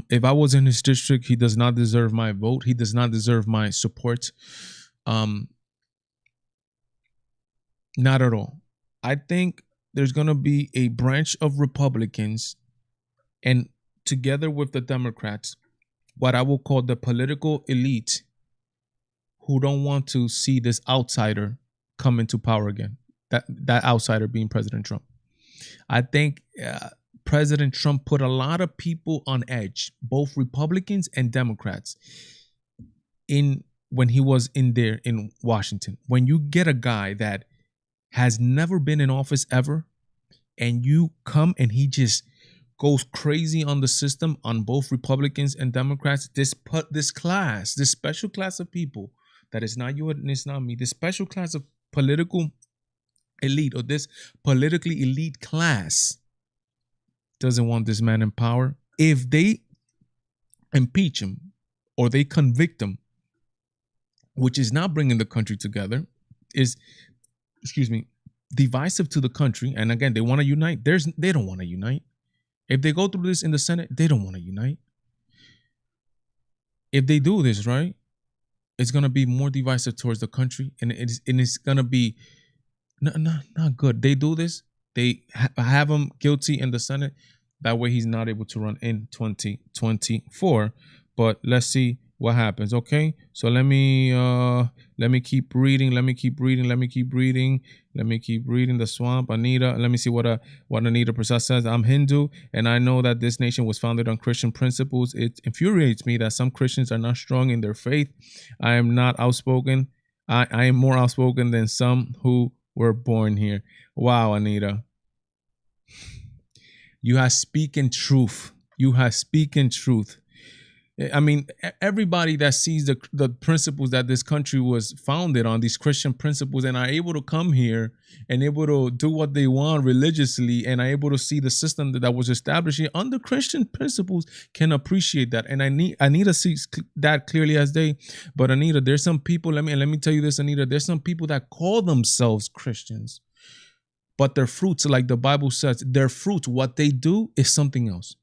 if I was in his district, he does not deserve my vote. He does not deserve my support. Not at all. I think there's going to be a branch of Republicans, and together with the Democrats, what I will call the political elite, who don't want to see this outsider come into power again. That outsider being President Trump. I think President Trump put a lot of people on edge, both Republicans and Democrats, when he was in Washington. When you get a guy that has never been in office ever, and you come and he just goes crazy on the system, on both Republicans and Democrats, this special class of people that is not you and it's not me, this special class of political elite, or this politically elite class, doesn't want this man in power. If they impeach him or they convict him, which is not bringing the country together, is, divisive to the country. And again, they want to unite. They don't want to unite. If they go through this in the Senate, they don't want to unite. If they do this, right, it's going to be more divisive towards the country, and it's going to be not good. They do this, they have him guilty in the Senate. That way he's not able to run in 2024. But let's see what happens. Okay, so let me keep reading. Let me keep reading the swamp. Anita, let me see what Anita Prasad says. I'm Hindu, and I know that this nation was founded on Christian principles. It infuriates me that some Christians are not strong in their faith. I am not outspoken. I am more outspoken than some who were born here. Wow, Anita. You have speaking truth. I mean, everybody that sees the principles that this country was founded on, these Christian principles, and are able to come here and able to do what they want religiously, and are able to see the system that was established here under Christian principles, can appreciate that. And Anita sees that clearly as day. But Anita, there's some people, let me tell you this, Anita, there's some people that call themselves Christians, but their fruits, like the Bible says, their fruits, what they do is something else.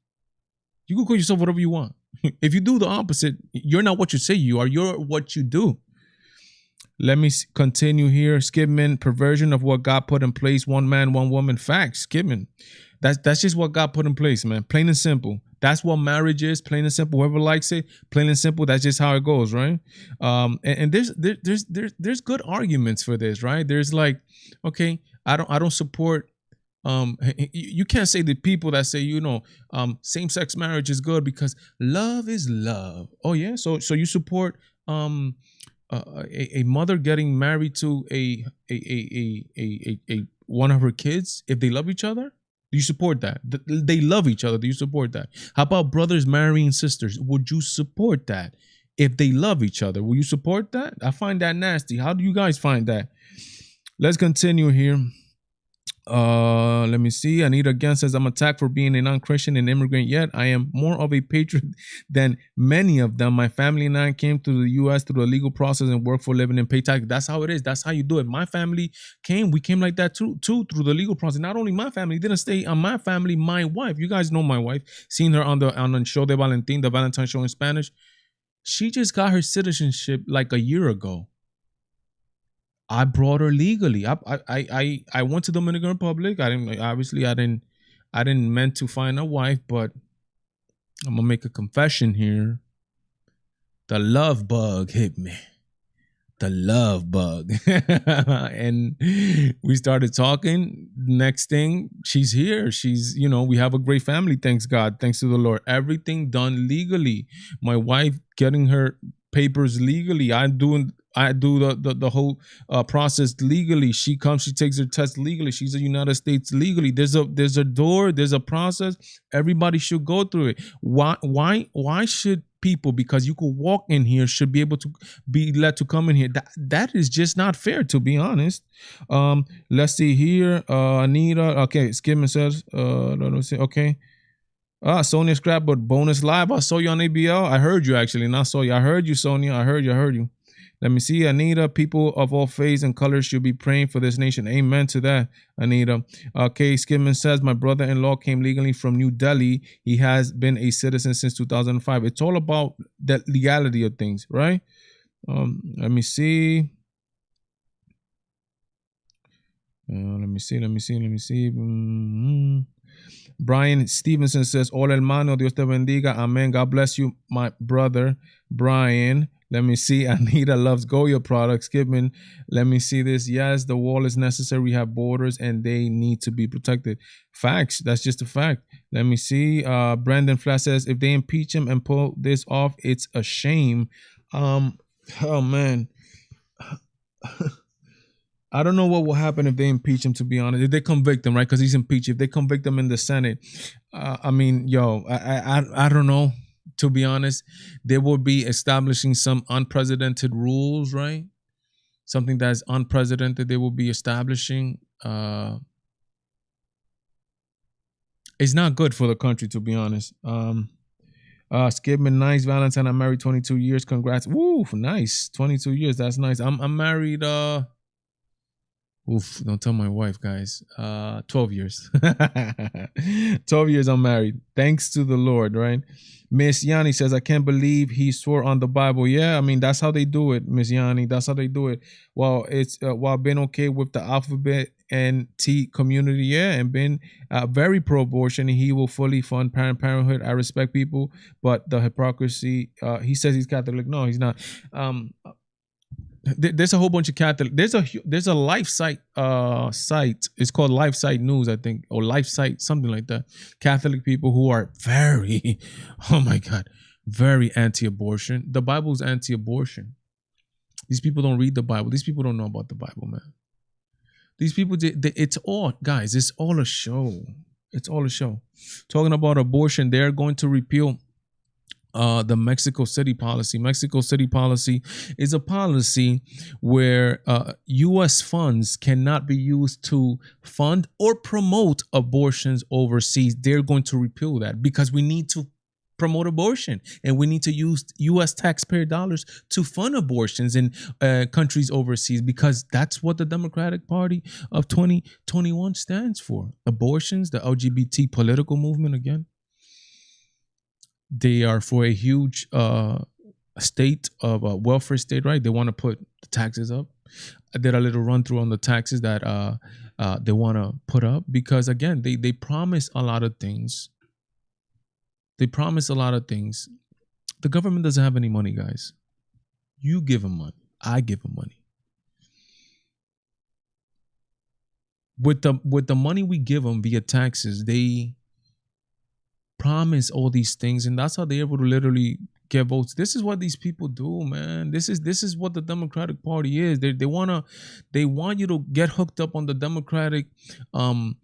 You can call yourself whatever you want. If you do the opposite, you're not what you say you are. You're what you do. Let me continue here. Skidman, perversion of what God put in place. One man, one woman. Facts. Skidman. That's just what God put in place, man. Plain and simple. That's what marriage is. Plain and simple. Whoever likes it, plain and simple. That's just how it goes, right? And there's good arguments for this, right? There's like, okay, I don't support. You can't say the people that say, same-sex marriage is good because love is love. Oh yeah, so you support a mother getting married to a one of her kids if they love each other? Do you support that? They love each other. Do you support that? How about brothers marrying sisters? Would you support that? If they love each other, will you support that? I find that nasty. How do you guys find that? Let's continue here. Let me see. Anita again says, I'm attacked for being a non-Christian and immigrant, yet I am more of a patriot than many of them. My family and I came to the US through the legal process and work for a living and pay tax. That's how it is. That's how you do it. My family we came like that too through the legal process. Not only my family, didn't stay on my family, my wife. You guys know my wife. Seen her on the show de Valentine, the Valentine show in Spanish. She just got her citizenship like a year ago. I brought her legally. I went to Dominican Republic. I didn't meant to find a wife, but I'm gonna make a confession here. The love bug hit me. The love bug. And we started talking. Next thing, she's here. We have a great family, thanks God, thanks to the Lord. Everything done legally. My wife getting her papers legally. I do the whole process legally. She comes, she takes her test legally. She's in the United States legally. There's a door, there's a process. Everybody should go through it. Why should people, because you could walk in here, should be able to be let to come in here? That is just not fair, to be honest. Let's see here. Anita, okay, Skimmin says, let me see, okay. Sonia Scrapbook bonus live. I saw you on ABL. I heard you actually, not saw you. I heard you, Sonia. I heard you. Let me see, Anita. People of all faiths and colors should be praying for this nation. Amen to that, Anita. Okay, Skimmin says, my brother-in-law came legally from New Delhi. He has been a citizen since 2005. It's all about the legality of things, right? Let me see. Let me see. Brian Stevenson says, hola hermano, Dios te bendiga, amen. God bless you, my brother, Brian. Let me see. Anita loves Goya products. Skipman, let me see this. Yes, the wall is necessary. We have borders and they need to be protected. Facts. That's just a fact. Let me see. Brandon Flash says, if they impeach him and pull this off, it's a shame. Oh, man. I don't know what will happen if they impeach him, to be honest. If they convict him, right? Because he's impeached. If they convict him in the Senate, I don't know. To be honest, they will be establishing some unprecedented rules, right? Something that's unprecedented they will be establishing. It's not good for the country, to be honest. Skipman, nice. Valentine, I'm married 22 years. Congrats. Woo, nice. 22 years. That's nice. I'm married. Oof, don't tell my wife, guys. 12 years. 12 years I'm married. Thanks to the Lord, right? Miss Yanni says, I can't believe he swore on the Bible. Yeah, I mean, that's how they do it, Miss Yanni. That's how they do it. Well, it's while being okay with the alphabet and T community, yeah, and been very pro-abortion, he will fully fund Parenthood. I respect people, but the hypocrisy, he says he's Catholic. No, he's not. There's a whole bunch of Catholic. There's a life site site. It's called Life Site News, I think, or Life Site, something like that. Catholic people who are very, oh my God, very anti-abortion. The Bible's anti-abortion. These people don't read the Bible. These people don't know about the Bible, man. These people, it's all, guys, it's all a show. It's all a show. Talking about abortion, they're going to repeal the Mexico City policy. Mexico City policy is a policy where U.S. funds cannot be used to fund or promote abortions overseas. They're going to repeal that because we need to promote abortion and we need to use U.S. taxpayer dollars to fund abortions in countries overseas, because that's what the Democratic Party of 2021 stands for. Abortions, the LGBT political movement again. They are for a huge state of a welfare state, right? They want to put the taxes up. I did a little run through on the taxes that they want to put up because, again, they promise a lot of things. They promise a lot of things. The government doesn't have any money, guys. You give them money. I give them money. With the money we give them via taxes, they promise all these things, and that's how they're able to literally get votes. This is what these people do, man. This is what the Democratic Party is. They want you to get hooked up on the Democratic money,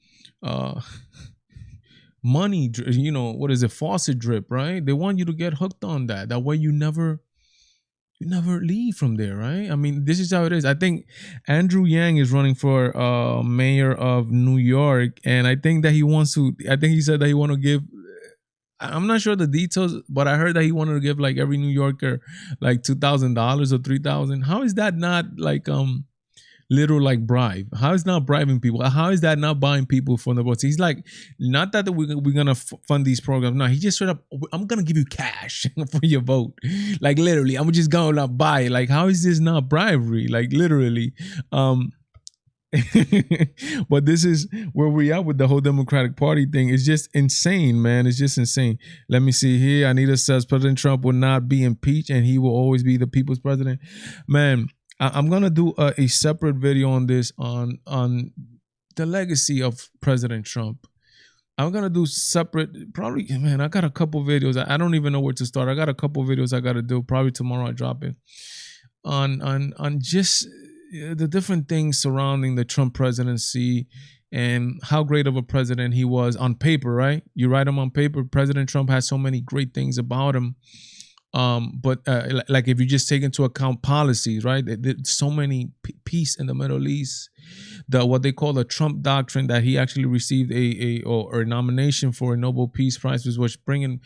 what is it, faucet drip, right? They want you to get hooked on that. That way you never you never leave from there, right? I mean, this is how it is. I think Andrew Yang is running for mayor of New York, and I think that he wants to. I think he said that he want to give. I'm not sure the details, but I heard that he wanted to give like every New Yorker like $2,000 or 3,000. How is that not like little like bribe? How is not bribing people? How is that not buying people from the votes? He's like, not that we're gonna fund these programs. No, he just straight up, I'm gonna give you cash for your vote. Like literally, I'm just gonna buy it. Like, how is this not bribery? Like literally. But this is where we are with the whole Democratic Party thing. It's just insane, man. It's just insane. Let me see here. Anita says President Trump will not be impeached and he will always be the people's president. Man, I'm gonna do a separate video on this on the legacy of President Trump. I'm gonna do separate. Probably, man. I got a couple videos. I don't even know where to start. I got a couple videos I gotta do. Probably tomorrow I drop it on just the different things surrounding the Trump presidency and how great of a president he was on paper, right? You write him on paper. President Trump has so many great things about him. But like if you just take into account policies, right? There's so many peace in the Middle East, what they call the Trump doctrine, that he actually received a nomination for a Nobel Peace Prize, was bringing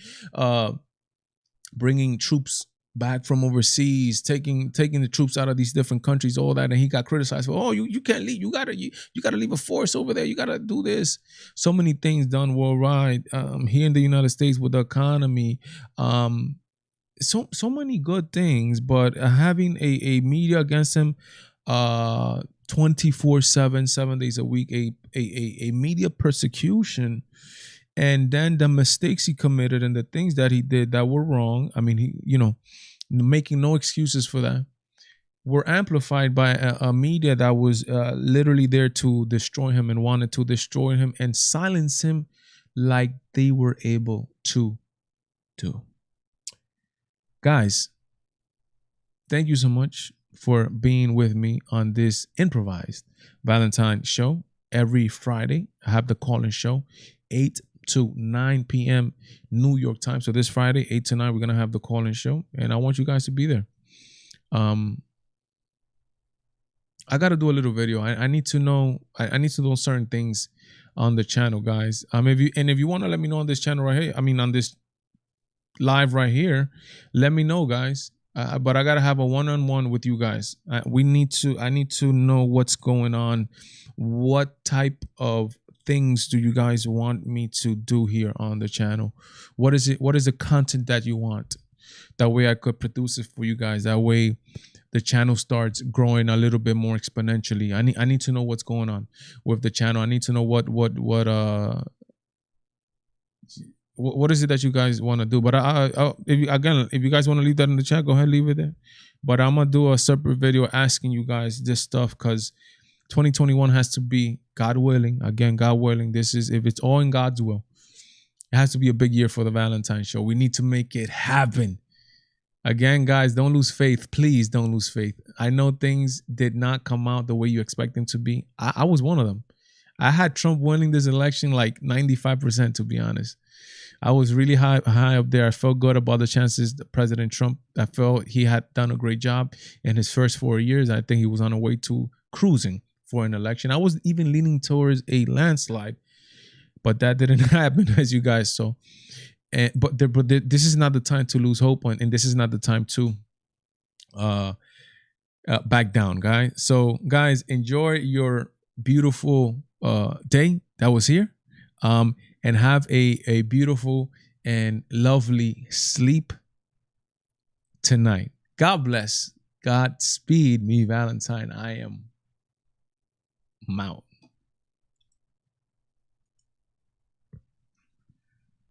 troops back from overseas, taking the troops out of these different countries, all that, and he got criticized for, oh, you can't leave, you gotta leave a force over there, you gotta do this. So many things done worldwide, here in the United States with the economy, so many good things, but having a media against him, 24/7, 7 days a week, a media persecution. And then the mistakes he committed and the things that he did that were wrong, I mean, he, making no excuses for that, were amplified by a media that was literally there to destroy him and wanted to destroy him and silence him like they were able to do. Guys, thank you so much for being with me on this improvised Valentine show. Every Friday, I have the call-in show, 8 to 9 p.m. New York time. So this Friday, 8 to 9, we're gonna have the call-in show, and I want you guys to be there. I gotta do a little video. I need to know. I need to know certain things on the channel, guys. If you want to let me know on this channel right here, I mean on this live right here, let me know, guys. But I gotta have a one-on-one with you guys. I need to know what's going on. What type of things do you guys want me to do here on the channel? What is it? What is the content that you want? That way I could produce it for you guys. That way the channel starts growing a little bit more exponentially. I need to know what's going on with the channel. I need to know what is it that you guys want to do. But if you guys want to leave that in the chat, go ahead, leave it there. But I'm gonna do a separate video asking you guys this stuff, because 2021 has to be, God willing, again, God willing, this is, if it's all in God's will, it has to be a big year for the Valentine show. We need to make it happen. Again, guys, don't lose faith. Please don't lose faith. I know things did not come out the way you expect them to be. I was one of them. I had Trump winning this election like 95%, to be honest. I was really high up there. I felt good about the chances that President Trump, I felt he had done a great job in his first 4 years. I think he was on a way to cruising for an election. I was even leaning towards a landslide, but that didn't happen, as you guys saw. But this is not the time to lose hope, and this is not the time to back down, guys. So, guys, enjoy your beautiful day that was here, and have a beautiful and lovely sleep tonight. God bless. Godspeed me, Valentine. I am out.